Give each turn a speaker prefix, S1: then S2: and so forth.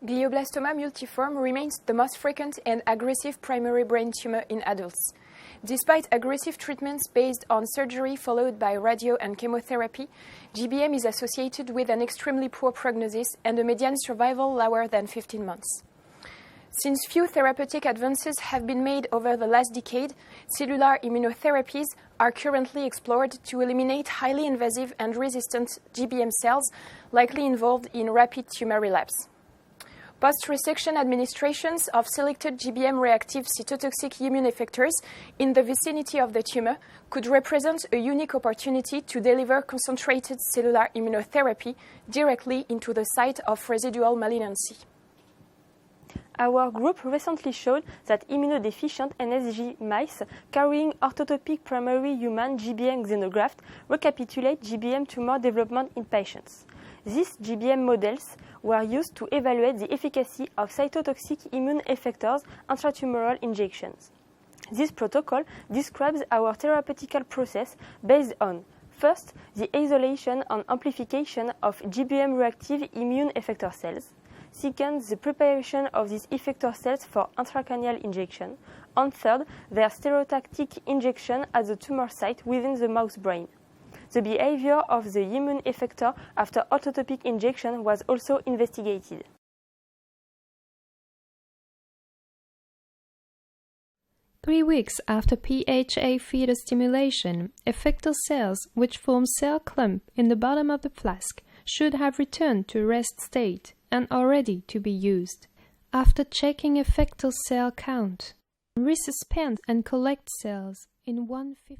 S1: Glioblastoma multiforme remains the most frequent and aggressive primary brain tumor in adults. Despite aggressive treatments based on surgery followed by radio and chemotherapy, GBM is associated with an extremely poor prognosis and a median survival lower than 15 months. Since few therapeutic advances have been made over the last decade, cellular immunotherapies are currently explored to eliminate highly invasive and resistant GBM cells likely involved in rapid tumor relapse. Post-resection administrations of selected GBM-reactive cytotoxic immune effectors in the vicinity of the tumor could represent a unique opportunity to deliver concentrated cellular immunotherapy directly into the site of residual malignancy.
S2: Our group recently showed that immunodeficient NSG mice carrying orthotopic primary human GBM xenograft recapitulate GBM tumor development in patients. These GBM models were used to evaluate the efficacy of cytotoxic immune effectors intratumoral injections. This protocol describes our therapeutical process based on, first, the isolation and amplification of GBM-reactive immune effector cells, second, the preparation of these effector cells for intracranial injection, and third, their stereotactic injection at the tumor site within the mouse brain. The behavior of the immune effector after orthotopic injection was also investigated.
S3: Three weeks after PHA feeder stimulation, effector cells, which form cell clump in the bottom of the flask, should have returned to rest state and are ready to be used. After checking effector cell count, resuspend and collect cells in 1/5